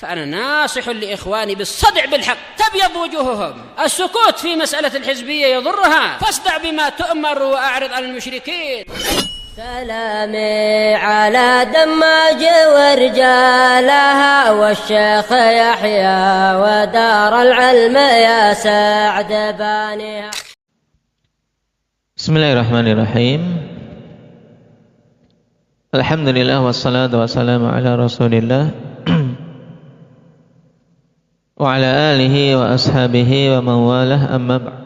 فأنا ناصح لإخواني بالصدع بالحق تبيض وجوههم. السكوت في مسألة الحزبية يضرها، فاصدع بما تؤمر وأعرض عن المشركين. سلامي على دماج ورجالها والشيخ يحيى ودار العلم يا سعد بانيها. Bismillahirrahmanirrahim. Alhamdulillah wassalatu wassalamu ala Rasulillah wa ala alihi wa ashabihi wa mawalah, amma ba'd.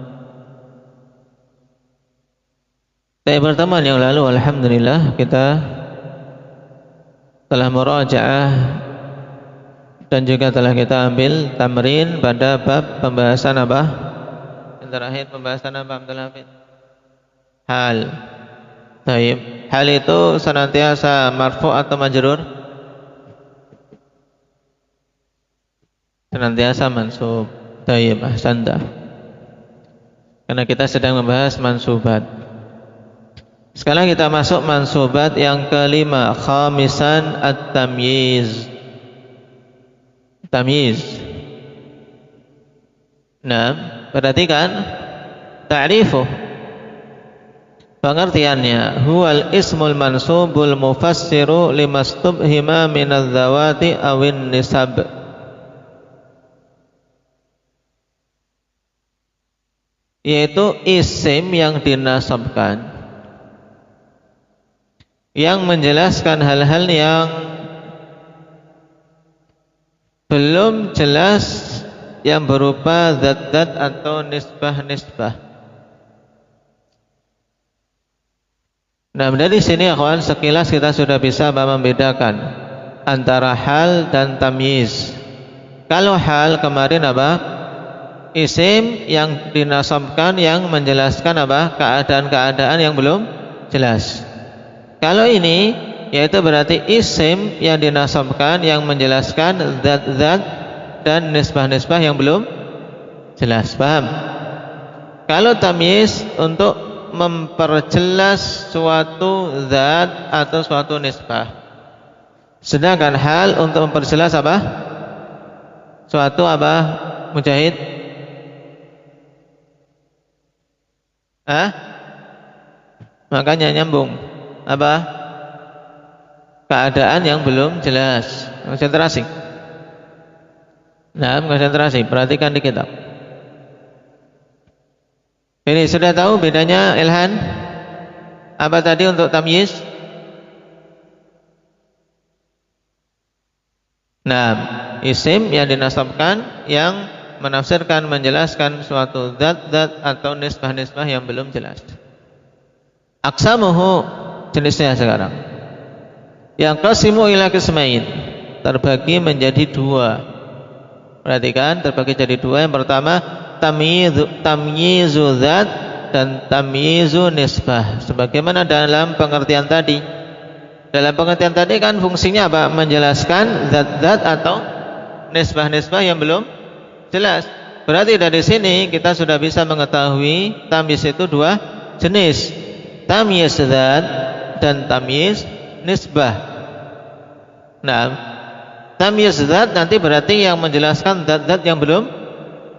Dari pertemuan yang lalu alhamdulillah kita telah murajaah dan juga telah kita ambil tamrin pada bab pembahasan apa? Yang terakhir pembahasan apa, Abdul Hafid? Hal. Baik. Hal itu senantiasa marfu atau majrur? Senantiasa mansub. Baik, ahsanta. Karena kita sedang membahas mansubat. Sekarang kita masuk mansubat yang kelima, khamisan at-tamyiz. Tamyiz. Nah, perhatikan ta'rifuh. Pengertiannya, huwal ismul mansubul mufassiru limastubhima minadz zawati awin nisab. Yaitu isim yang dinasabkan, yang menjelaskan hal-hal yang belum jelas, yang berupa zat-zat atau nisbah-nisbah. Nah, dari sini akhwan, sekilas kita sudah bisa membedakan antara hal dan tamyiz. Kalau hal kemarin apa? Isim yang dinasabkan yang menjelaskan apa? Keadaan-keadaan yang belum jelas. Kalau ini yaitu berarti isim yang dinasabkan yang menjelaskan zat-zat dan nisbah-nisbah yang belum jelas. Paham? Kalau tamyiz untuk memperjelas suatu zat atau suatu nisbah. Sedangkan hal untuk memperjelas apa? Suatu apa? Mujahid? Makanya nyambung. Apa? Keadaan yang belum jelas. Konsentrasi. Nah, konsentrasi. Perhatikan di kitab. Ini sudah tahu bedanya, Ilhan? Apa tadi untuk tamyiz? Nah, isim yang dinasabkan yang menafsirkan, menjelaskan suatu zat-zat atau nisbah-nisbah yang belum jelas. Aqsamuhu, jenisnya sekarang. Yang qasimu ila qismain, terbagi menjadi dua. Perhatikan, terbagi jadi dua. Yang pertama, tamyizu zat dan tamyizu nisbah. Sebagaimana dalam pengertian tadi. Dalam pengertian tadi kan fungsinya apa? Menjelaskan zat-zat atau nisbah-nisbah yang belum jelas. Berarti dari sini kita sudah bisa mengetahui tamyiz itu dua jenis. Tamyiz zat dan tamyiz nisbah. Nah, tamyiz zat nanti berarti yang menjelaskan zat-zat yang belum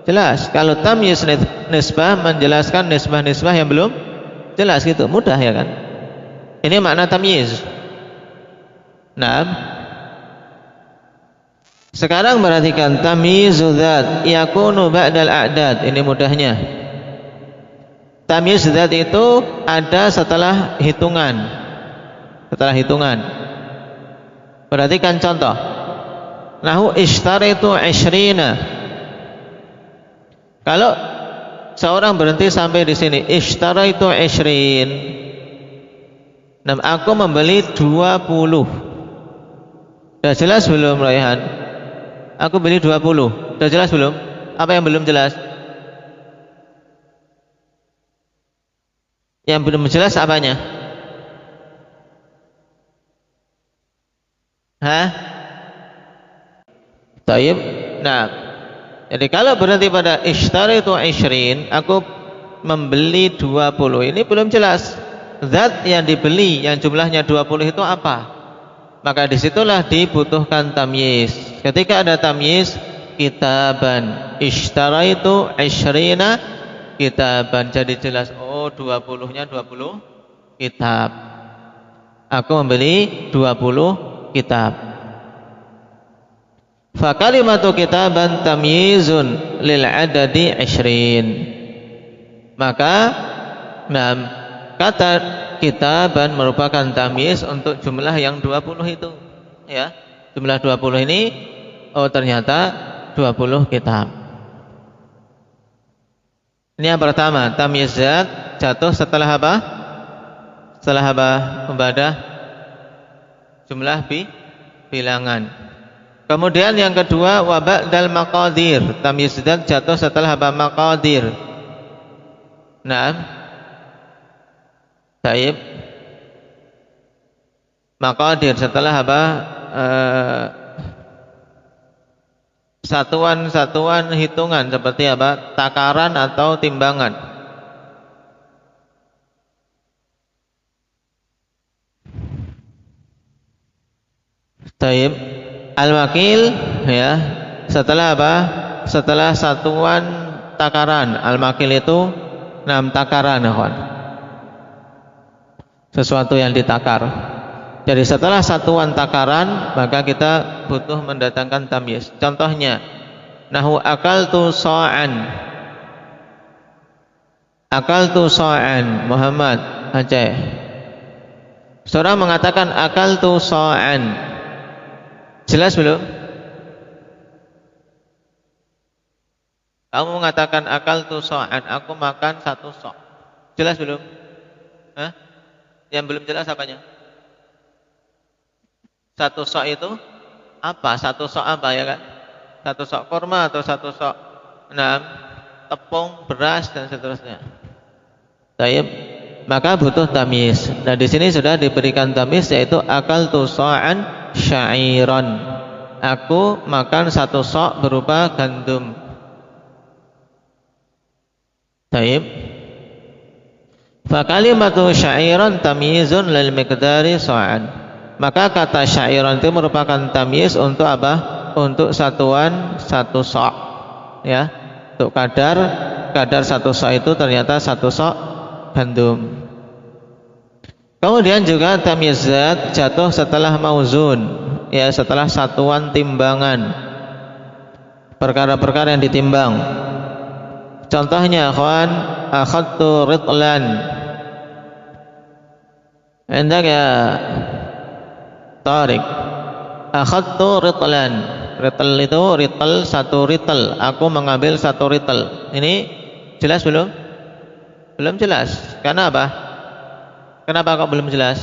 jelas. Kalau tamyiz nisbah menjelaskan nisbah-nisbah yang belum jelas, gitu. Mudah ya kan? Ini makna tamyiz. Nah, sekarang perhatikan tamyizu zat yakunu ba'dal a'dad. Ini mudahnya. Tamyiz zat itu ada setelah hitungan. Setelah hitungan. Perhatikan contoh. Nahu ishtaritu 'ishrina. Kalau seorang berhenti sampai di sini, ishtaritu 'ishrin. Nah, aku membeli 20. Sudah jelas belum, Raihan? Aku beli 20. Sudah jelas belum? Apa yang belum jelas? Yang belum jelas apanya? Taib. Nah, jadi kalau berhenti pada ishtaritu 'ishrin, aku membeli 20, ini belum jelas. Zat yang dibeli yang jumlahnya 20 itu apa? Maka disitulah dibutuhkan tamyiz. Ketika ada tamyiz, kitaban, ishtaraitu 20 kitaban, jadi jelas, oh 20-nya 20 kitab. Aku membeli 20 kitab. Fa kalimatu kitaban tamyizun lil adadi 20. Maka kata kitaban merupakan tamyiz untuk jumlah yang 20 itu, ya. Jumlah 20 ini, oh ternyata 20 kitab. Ini yang pertama, tamyiz zat jatuh setelah apa? Setelah apa? Membadah jumlah bilangan. Kemudian yang kedua, wa ba'dal maqadir. Tamyiz zat jatuh setelah apa? Maqadir. Naam. Baik. Maqadir setelah apa? Satuan-satuan hitungan seperti apa? Takaran atau timbangan. Taib. Al-makil, ya. Setelah apa? Setelah satuan takaran. Al-makil itu 6 takaran, kawan. Sesuatu yang ditakar. Jadi setelah satuan takaran, maka kita butuh mendatangkan tamyiz. Contohnya, nahu akaltu sa'an. Akaltu sa'an, Muhammad Aceh. Seorang mengatakan akaltu sa'an. Jelas belum? Kamu mengatakan akaltu sa'an, aku makan 1 sa'. Jelas belum? Hah? Yang belum jelas apanya? 1 sa' itu apa? 1 sa' apa, ya kan? 1 sa' kurma atau 1 sa' tepung, beras dan seterusnya. Baik. Maka butuh tamyiz. Nah, di sini sudah diberikan tamyiz, yaitu akaltu sa'an sya'iran. Aku makan 1 sa' berupa gandum. Baik. Fa kalimatu sya'iran tamyizun lil miqdari sa'an. Maka kata syairan itu merupakan tamyiz untuk apa? Untuk satuan 1 sa', ya. Untuk kadar 1 sa' itu ternyata 1 sa' gandum. Kemudian juga tamyiz zat jatuh setelah mauzun, ya, setelah satuan timbangan. Perkara-perkara yang ditimbang. Contohnya, akhwan, akhadtu ritlan. Hendak ya Tariq, akhadtu ritlan. Rital itu rital 1 rital. Aku mengambil 1 rital. Ini jelas belum? Belum jelas. Karena apa? Kenapa kok belum jelas?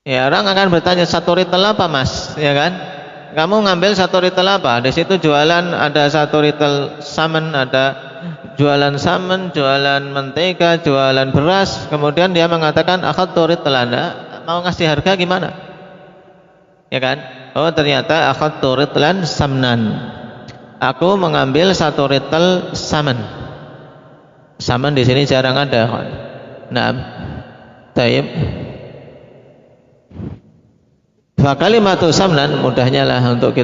Ya, orang akan bertanya 1 rital apa, Mas? Ya kan? Kamu ngambil 1 rital apa? Di situ jualan ada 1 rital saman, ada jualan saman, jualan mentega, jualan beras. Kemudian dia mengatakan akhadtu ritlan. Mau ngasih harga gimana? Ya kan? Oh, ternyata akhadtu ritlan samnan. Aku mengambil 1 rital saman. Saman di sini jarang ada. Nah, taib. Fa kalimatu samnan, mudahnya lah untuk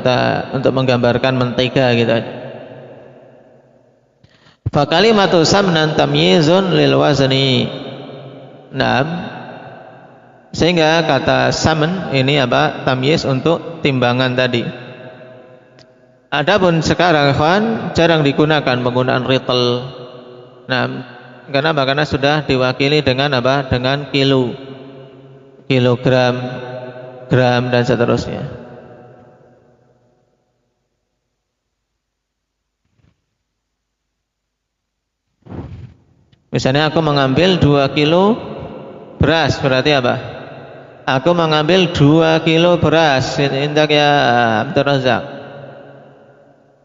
menggambarkan mentega gitu. Fa kalimatu samnan tamyizun lil wazni. Naam. Sehingga kata saman ini apa? Tamyiz untuk timbangan tadi. Adapun sekarang, ikhwan, jarang digunakan penggunaan rital. Nah, kenapa? Karena sudah diwakili dengan apa? Dengan kilo, kilogram, gram dan seterusnya. Misalnya aku mengambil 2 kilo beras, berarti apa? Aku mengambil 2 kilo beras. Indak ya Abdul Razak.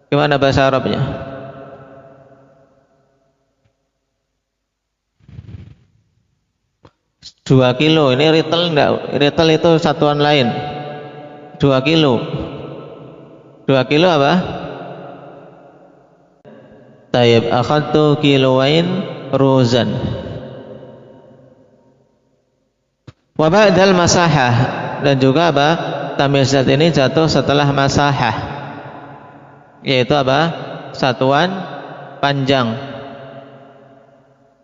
Gimana bahasa Arabnya? Dua kilo, ini ritel enggak? Ritel itu satuan lain. 2 kilo. 2 kilo apa? Taib, akhadtu kilowain ruzan. Wa ba'dal masahah, dan juga apa? Tamyiz zat ini jatuh setelah masahah, yaitu apa? Satuan panjang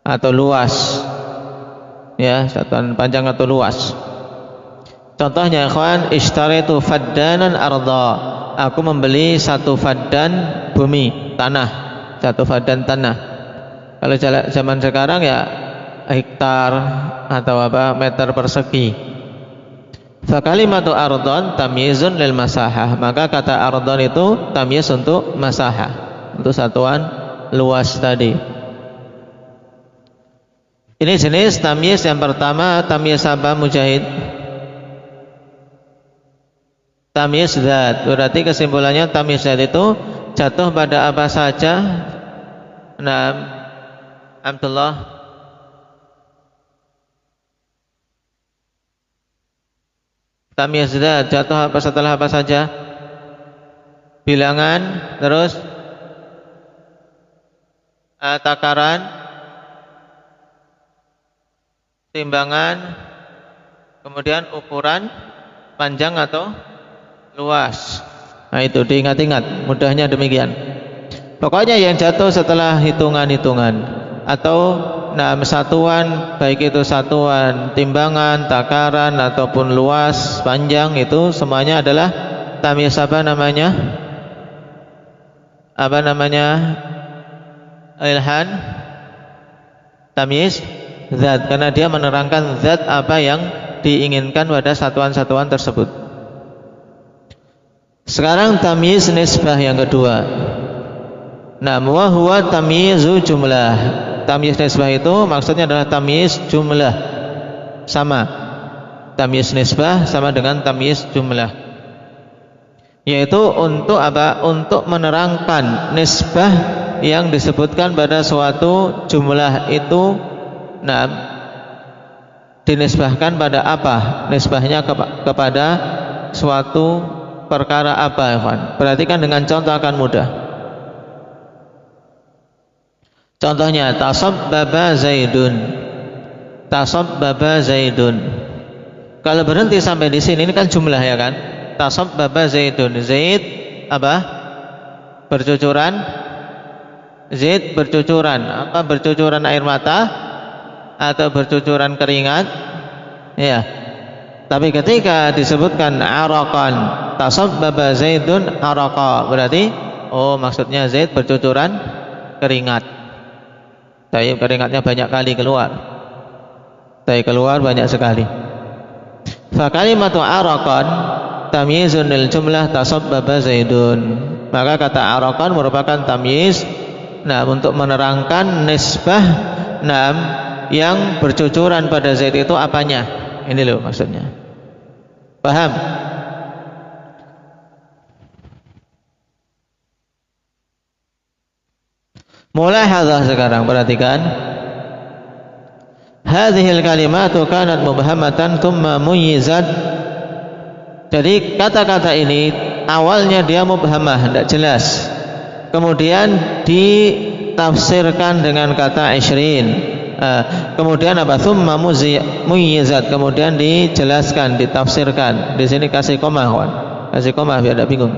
atau luas. Ya, satuan panjang atau luas. Contohnya ikhwan, ishtaraitu faddanan arda. Aku membeli satu faddan bumi, tanah, satu faddan tanah. Kalau zaman sekarang ya hektar atau apa, meter persegi. Fa kalimatu ardon tamyizun lil masahah. Maka kata ardon itu tamyiz untuk masahah, untuk satuan luas tadi. Ini jenis tamyiz yang pertama. Tamyiz apa Mujahid? Tamyiz zat. Berarti kesimpulannya tamyiz zat itu jatuh pada apa saja. Nah, Abdullah, tamyiz zat jatuh apa setelah apa saja? Bilangan, terus takaran, timbangan, kemudian ukuran panjang atau luas. Nah, itu diingat-ingat, mudahnya demikian. Pokoknya yang jatuh setelah hitungan-hitungan atau satuan, baik itu satuan timbangan, takaran ataupun luas, panjang, itu semuanya adalah tamyiz apa namanya? Apa namanya? Ilhan, tamyiz zat, karena dia menerangkan zat apa yang diinginkan pada satuan-satuan tersebut. Sekarang tamyiz nisbah yang kedua. Wa huwa tamyizu jumlah. Tamyiz nisbah itu maksudnya adalah tamyiz jumlah. Sama. Tamyiz nisbah sama dengan tamyiz jumlah. Yaitu untuk apa? Untuk menerangkan nisbah yang disebutkan pada suatu jumlah itu dinisbahkan pada apa? Nisbahnya kepada suatu perkara apa, Ikhwan? Perhatikan dengan contoh akan mudah. Contohnya tasabbaba Zaidun. Tasabbaba Zaidun. Kalau berhenti sampai di sini, ini kan jumlah ya kan? Tasabbaba Zaidun. Zaid apa? Bercucuran. Zaid bercucuran. Apa bercucuran air mata atau bercucuran keringat? Ya. Tapi ketika disebutkan araqan, tasabbaba Zaidun araqa, berarti maksudnya Zaid bercucuran keringat. Tapi keringatnya banyak kali keluar. Tapi keluar banyak sekali. Fa kalimatu araqan tamyizun lil jumlah tasabbaba Zaidun. Maka kata araqan merupakan tamyiz untuk menerangkan nisbah yang bercucuran pada Zaid itu apanya. Ini loh maksudnya. Paham? Mulahadzah sekarang, perhatikan. Hadhil kalimatu kanat mubhamatan thumma muyyizat. Jadi kata-kata ini awalnya dia mubhamah, tidak jelas. Kemudian ditafsirkan dengan kata ishrin. Kemudian apa? Thumma muyyizat, kemudian dijelaskan, ditafsirkan. Di sini kasih koma, kawan. Kasih koma biar tidak bingung.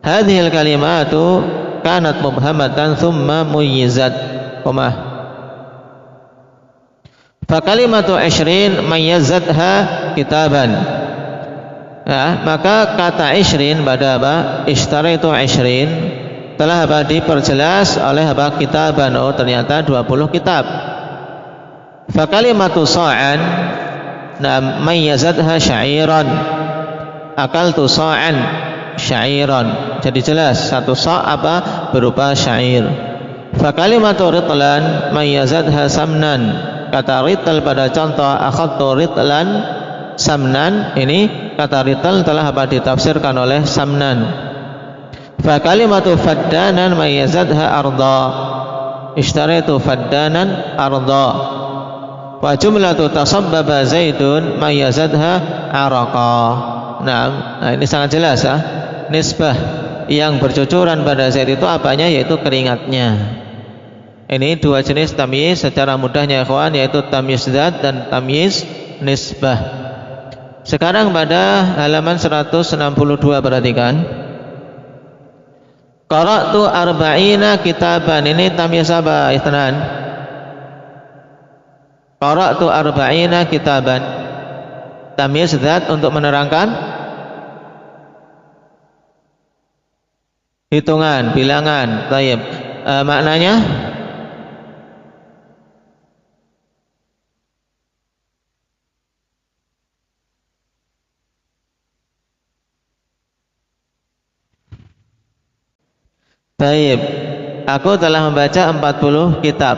Hadhil kalimatu kanat mubhamatan thumma muyyizat, koma. Fa kalimatu 20 mayyazatha kitaban. Maka kata 20 pada apa? Ishtaraitu 20 telah apa? Diperjelas oleh apa? Kitaban. Ternyata 20 kitab. Fa kalimatu sa'an mayyazatha sya'iran. Akaltu sa'an sya'iran. Jadi jelas satu sa' apa? Berupa syair. Fa kalimatu ritlan mayyazatha samnan. Kata ritl pada contoh akhadtu ritlan samnan, ini kata ritl telah apa? Ditafsirkan oleh samnan. Fa kalimatu faddanan mayyazatha arda. Ishtaraitu faddanan arda. Wa jumlatu tasabbaba Zaidun mayyazatha araqa. Nah, ini sangat jelas ya. Nisbah yang bercucuran pada Zaid itu apanya? Yaitu keringatnya. Ini dua jenis tamyiz secara mudahnya ikhwan, yaitu tamyiz zat dan tamyiz nisbah. Sekarang pada halaman 162 perhatikan. Qara'tu arba'ina kitaban. Ini tamyiz apa? Ikhwan. Qara'tu arba'ina kitaban. Tamyiz dzat untuk menerangkan hitungan, bilangan. Baik. Maknanya baik, aku telah membaca 40 kitab.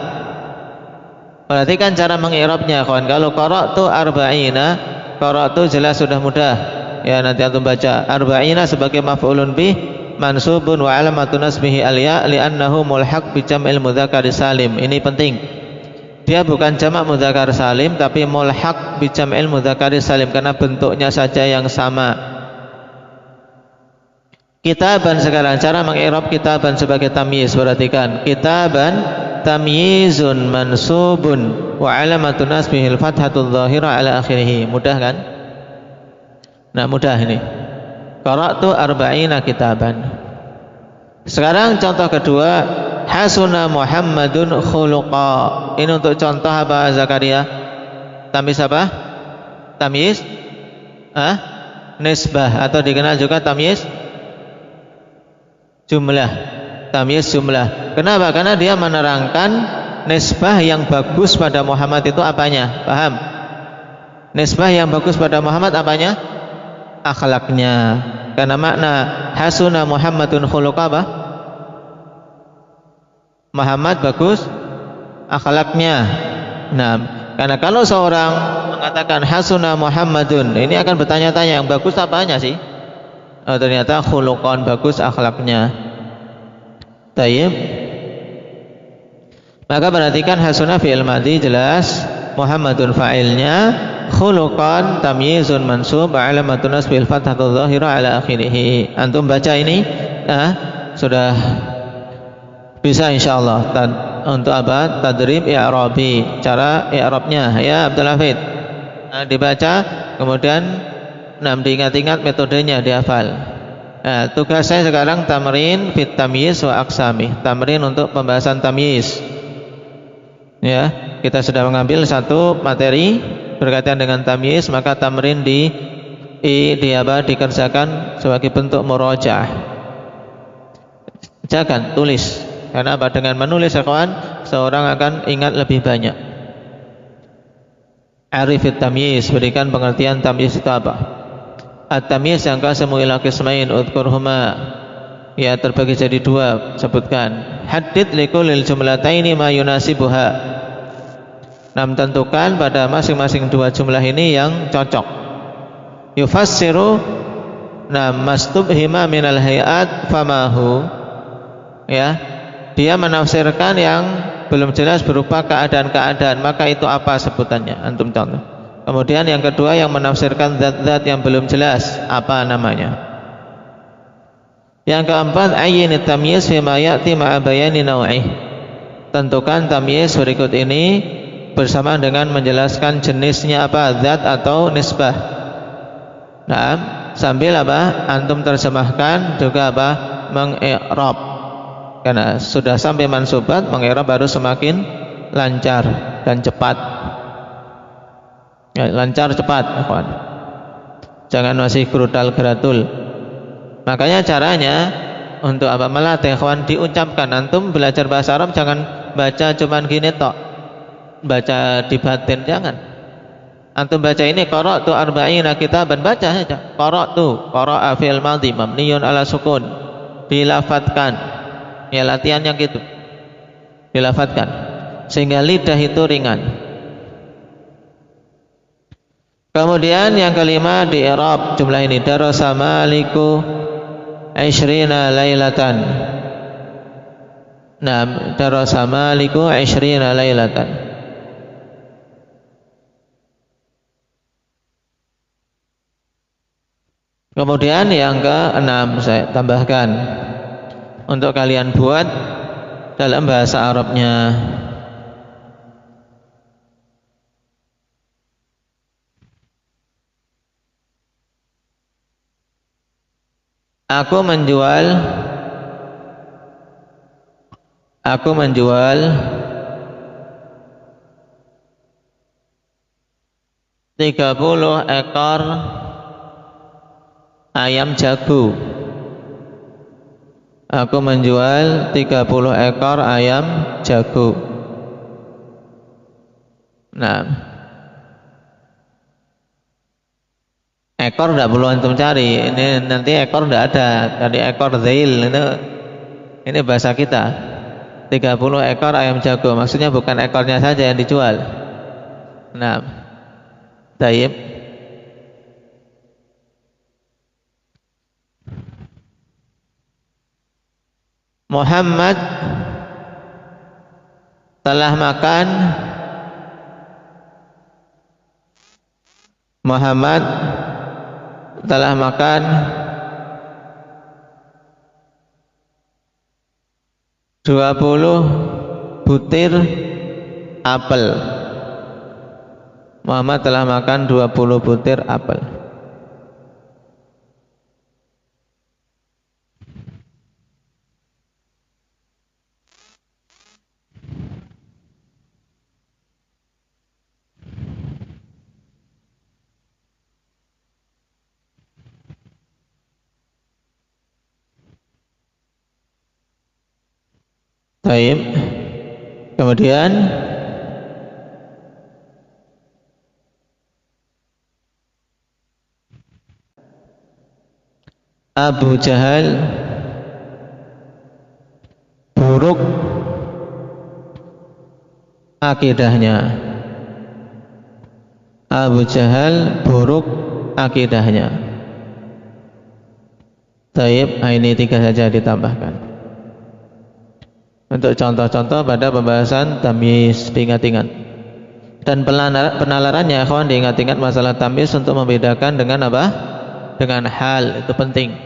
Perhatikan cara mengi'rabnya, kawan. Kalau qara'tu arba'ina, qara'tu jelas sudah mudah. Ya, nanti antum baca. Arba'ina sebagai maf'ulun bih, mansubun wa alamatun nasbihi al-ya li'annahu mulhaq bi jam'il mudzakkar salim. Ini penting. Dia bukan jamak mudzakkar salim tapi mulhaq bi jam'il mudzakkar salim karena bentuknya saja yang sama. Kitaban sekarang cara mengi'rab kitaban sebagai tamyiz. Perhatikan, kitaban tamyizun mansubun wa alamatun nasbihil fathatul dhahira ala akhirih. Mudah kan? Nah, mudah ini. Qara'tu arba'ina kitaban. Sekarang contoh kedua, hasuna Muhammadun khuluqa. Ini untuk contoh apa Zakaria? Tamyiz apa? Tamyiz nisbah atau dikenal juga tamyiz jumlah. Tamyiz jumlah. Kenapa? Karena dia menerangkan nisbah yang bagus pada Muhammad itu apanya? Paham? Nisbah yang bagus pada Muhammad apanya? Akhlaknya. Karena makna hasuna Muhammadun khuluqa apa? Muhammad bagus akhlaknya. Nah, karena kalau seorang mengatakan hasuna Muhammadun, ini akan bertanya-tanya yang bagus apanya sih? Oh, ternyata khuluqan, bagus akhlaknya. Tayyib. Maka perhatikan hasuna fi'il madhi jelas, Muhammadun fa'ilnya, khuluqan tamyizun mansub alamatun nasbil fathatul dhahira ala akhirih. Antum baca ini sudah bisa insyaallah. Untuk apa? Tadrib i'rabi, cara i'rabnya ya Abdul Hafid. Dibaca kemudian diingat-ingat metodenya, dihafal. Nah, tugas saya sekarang tamrin fit tamyiz wa aqsami. Tamrin untuk pembahasan tamyiz. Ya, kita sudah mengambil satu materi berkaitan dengan tamyiz, maka tamrin dikerjakan sebagai bentuk murajaah. Jangan tulis. Karena apa? Dengan menulis kawan, seorang akan ingat lebih banyak. Arifit tamyiz, berikan pengertian tamyiz itu apa? At-tamyiz yang qasmu ila qismain udhkurhuma, ya terbagi jadi dua, sebutkan. Haddid likulil jumlataini ma yunasibuha. Tentukan pada masing-masing dua jumlah ini yang cocok. Yufassiru mastubhima minal hayat famahu. Ya, dia menafsirkan yang belum jelas berupa keadaan-keadaan, maka itu apa sebutannya? Antum contoh. Kemudian yang kedua yang menafsirkan zat-zat yang belum jelas, apa namanya? Yang keempat, ayyinit tamyiz fima ya'ti ma'a bayani naw'ih. Tentukan tamyiz berikut ini bersama dengan menjelaskan jenisnya apa, zat atau nisbah. Nah, sambil apa? Antum terjemahkan juga apa? Mengi'rab. Karena sudah sampai mansubat, mengi'rab baru semakin lancar dan cepat. Ya, lancar cepat, kawan. Jangan masih gerudal-geratul. Makanya caranya untuk apa? Melatih, kawan, diucapkan. Antum belajar bahasa Arab jangan baca cuman gini tok. Baca di batin, jangan. Antum baca ini qara'tu arba'ina kitaban, baca saja. Qara'tu, qara'a fi'il madhi mabniyun ala sukun. Dilafatkan. Ya, latihan yang gitu. Dilafatkan sehingga lidah itu ringan. Kemudian yang kelima di i'rab jumlah ini, darasa Maliku 20 lailatan. Nah, darasa Maliku 20 lailatan. Kemudian yang ke-6 saya tambahkan untuk kalian buat dalam bahasa Arabnya. Aku menjual 30 ekor ayam jago. Aku menjual 30 ekor ayam jago. Nah, ekor tidak perlu antum cari. Ini nanti ekor tidak ada. Tadi ekor zail ini bahasa kita. 30 ekor ayam jago. Maksudnya bukan ekornya saja yang dijual. Nah, taib. Muhammad telah makan 20 butir apel. Muhammad telah makan 20 butir apel. Baik. Kemudian Abu Jahal buruk akidahnya. Abu Jahal buruk akidahnya. Baik, ini 3 saja ditambahkan. Untuk contoh-contoh pada pembahasan tamyiz, diingat-ingat. Dan penalarannya kawan diingat-ingat masalah tamyiz untuk membedakan dengan apa? Dengan hal, itu penting.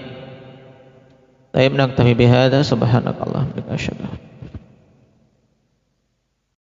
Baik, naktafi bihadza, subhanakallah wa bihamdika.